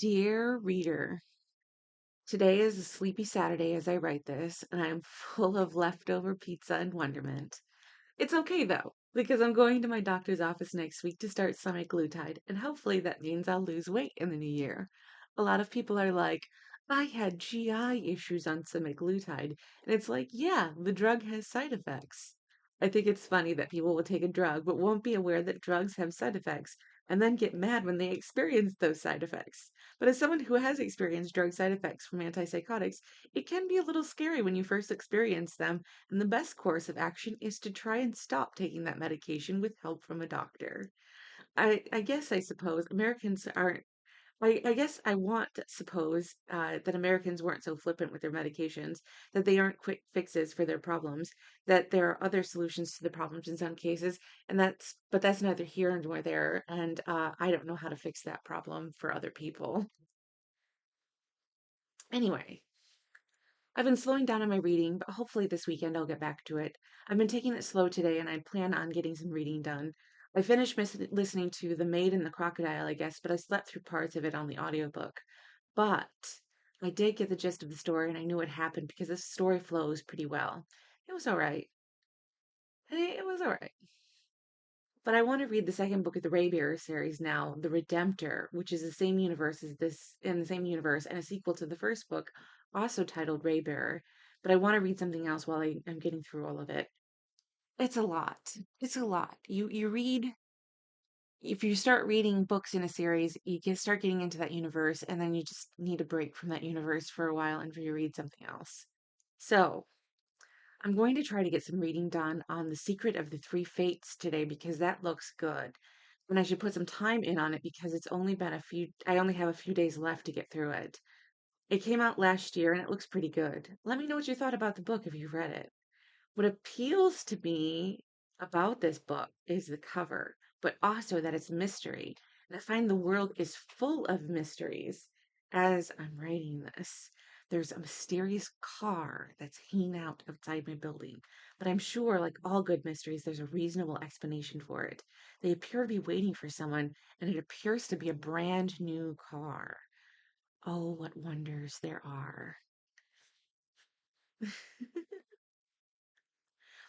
Dear reader, today is a sleepy Saturday as I write this, and I'm full of leftover pizza and wonderment. It's okay though, because I'm going to my doctor's office next week to start semaglutide, and hopefully that means I'll lose weight in the new year. A lot of people are like, I had GI issues on semaglutide, and it's like, yeah, the drug has side effects. I think it's funny that people will take a drug but won't be aware that drugs have side effects and then get mad when they experience those side effects. But as someone who has experienced drug side effects from antipsychotics, it can be a little scary when you first experience them, and the best course of action is to try and stop taking that medication with help from a doctor. I guess I suppose Americans aren't. I guess I want to suppose that Americans weren't so flippant with their medications, that they aren't quick fixes for their problems, that there are other solutions to the problems in some cases, but that's neither here nor there, and I don't know how to fix that problem for other people. Anyway, I've been slowing down on my reading, but hopefully this weekend I'll get back to it. I've been taking it slow today and I plan on getting some reading done. I finished listening to The Maid and the Crocodile, I guess, but I slept through parts of it on the audiobook. But I did get the gist of the story and I knew what happened because the story flows pretty well. It was all right. It was all right. But I want to read the second book of the Raybearer series now, The Redemptor, which is the same universe as this in the same universe and a sequel to the first book, also titled Raybearer. But I want to read something else while I'm getting through all of it. It's a lot. It's a lot. You read if you start reading books in a series, you can start getting into that universe, and then you just need a break from that universe for a while and you read something else. So I'm going to try to get some reading done on The Secret of the Three Fates today because that looks good. And I should put some time in on it because I only have a few days left to get through it. It came out last year and it looks pretty good. Let me know what you thought about the book if you've read it. What appeals to me about this book is the cover, but also that it's mystery. And I find the world is full of mysteries. As I'm writing this, there's a mysterious car that's hanging out outside my building. But I'm sure, like all good mysteries, there's a reasonable explanation for it. They appear to be waiting for someone, and it appears to be a brand new car. Oh, what wonders there are.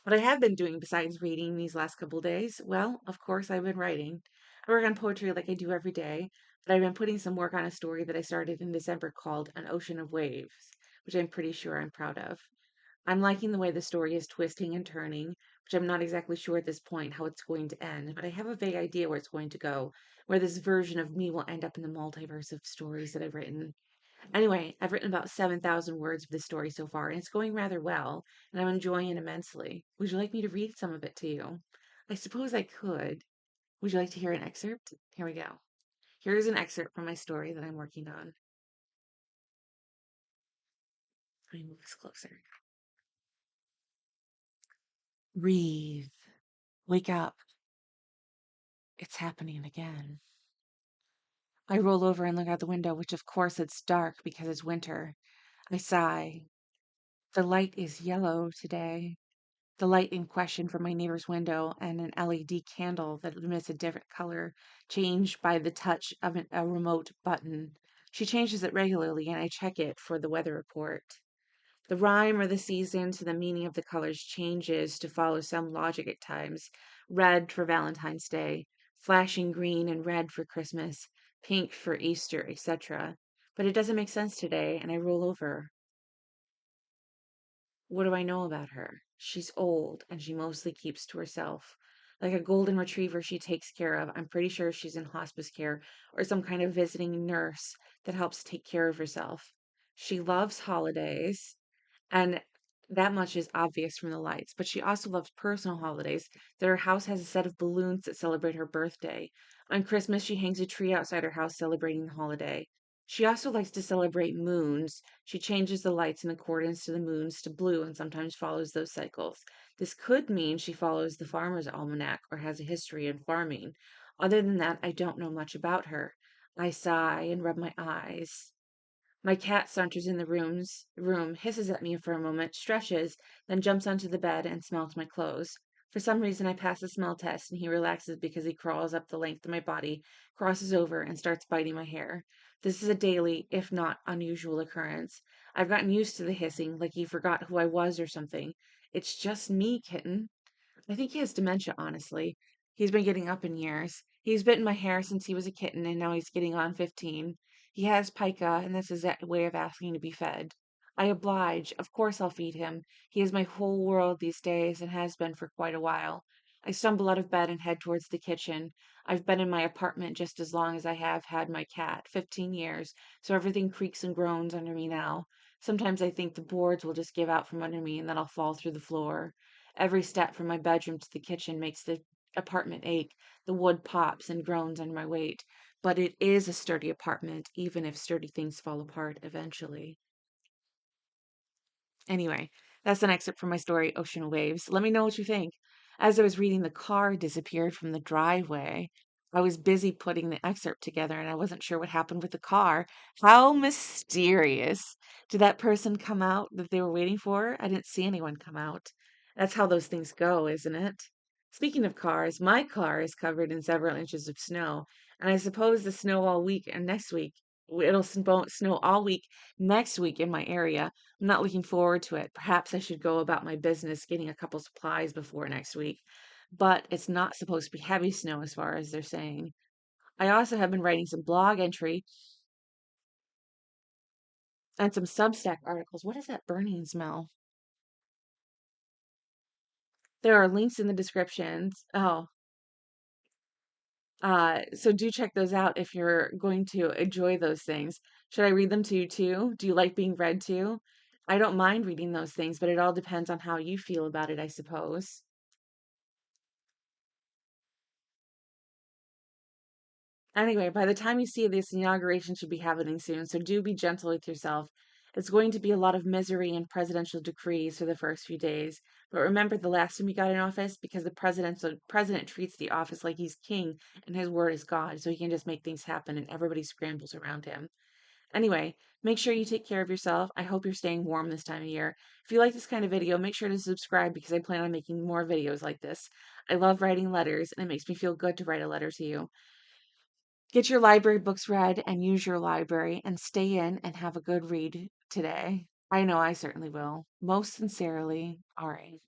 What I have been doing besides reading these last couple days, well, of course, I've been writing. I work on poetry like I do every day, but I've been putting some work on a story that I started in December called An Ocean of Waves, which I'm pretty sure I'm proud of. I'm liking the way the story is twisting and turning, which I'm not exactly sure at this point how it's going to end, but I have a vague idea where it's going to go, where this version of me will end up in the multiverse of stories that I've written. Anyway, I've written about 7,000 words of this story so far, and it's going rather well, and I'm enjoying it immensely. Would you like me to read some of it to you? I suppose I could. Would you like to hear an excerpt? Here we go. Here's an excerpt from my story that I'm working on. Let me move this closer. Breathe. Wake up. It's happening again. I roll over and look out the window, which of course it's dark because it's winter. I sigh. The light is yellow today. The light in question from my neighbor's window and an LED candle that emits a different color, changed by the touch of a remote button. She changes it regularly, and I check it for the weather report. The rhyme or the season to the meaning of the colors changes to follow some logic at times. Red for Valentine's Day, flashing green and red for Christmas, pink for Easter, etc. But it doesn't make sense today, and I roll over. What do I know about her? She's old and she mostly keeps to herself. Like a golden retriever she takes care of. I'm pretty sure she's in hospice care or some kind of visiting nurse that helps take care of herself. She loves holidays, and that much is obvious from the lights, but she also loves personal holidays, that her house has a set of balloons that celebrate her birthday. On Christmas, she hangs a tree outside her house celebrating the holiday. She also likes to celebrate moons. She changes the lights in accordance to the moons to blue and sometimes follows those cycles. This could mean she follows the farmer's almanac or has a history in farming. Other than that, I don't know much about her. I sigh and rub my eyes. My cat saunters in the room, hisses at me for a moment, stretches, then jumps onto the bed and smells my clothes. For some reason, I pass the smell test and he relaxes because he crawls up the length of my body, crosses over, and starts biting my hair. This is a daily, if not unusual, occurrence. I've gotten used to the hissing, like he forgot who I was or something. It's just me, kitten. I think he has dementia, honestly. He's been getting up in years. He's bitten my hair since he was a kitten, and now he's getting on 15. He has pica, and that's his way of asking to be fed. I oblige. Of course I'll feed him. He is my whole world these days, and has been for quite a while. I stumble out of bed and head towards the kitchen. I've been in my apartment just as long as I have had my cat, 15 years, so everything creaks and groans under me now. Sometimes I think the boards will just give out from under me and then I'll fall through the floor. Every step from my bedroom to the kitchen makes the apartment ache. The wood pops and groans under my weight. But it is a sturdy apartment, even if sturdy things fall apart eventually. Anyway, that's an excerpt from my story, Ocean Waves. Let me know what you think. As I was reading, the car disappeared from the driveway. I was busy putting the excerpt together and I wasn't sure what happened with the car. How mysterious. Did that person come out that they were waiting for? I didn't see anyone come out. That's how those things go, isn't it? Speaking of cars, my car is covered in several inches of snow, and I suppose the snow all week and next week. It'll snow all week next week in my area. I'm not looking forward to it. Perhaps I should go about my business getting a couple supplies before next week. But it's not supposed to be heavy snow as far as they're saying. I also have been writing some blog entry and some Substack articles. What is that burning smell? There are links in the descriptions. So do check those out if you're going to enjoy those things. Should I read them to you too? Do you like being read to? I don't mind reading those things, but it all depends on how you feel about it, I suppose. Anyway, by the time you see this, inauguration should be happening soon, so do be gentle with yourself. It's going to be a lot of misery and presidential decrees for the first few days. But remember the last time he got in office? Because the president treats the office like he's king and his word is God, so he can just make things happen and everybody scrambles around him. Anyway, make sure you take care of yourself. I hope you're staying warm this time of year. If you like this kind of video, make sure to subscribe because I plan on making more videos like this. I love writing letters, and it makes me feel good to write a letter to you. Get your library books read and use your library and stay in and have a good read today. I know I certainly will. Most sincerely, Ari.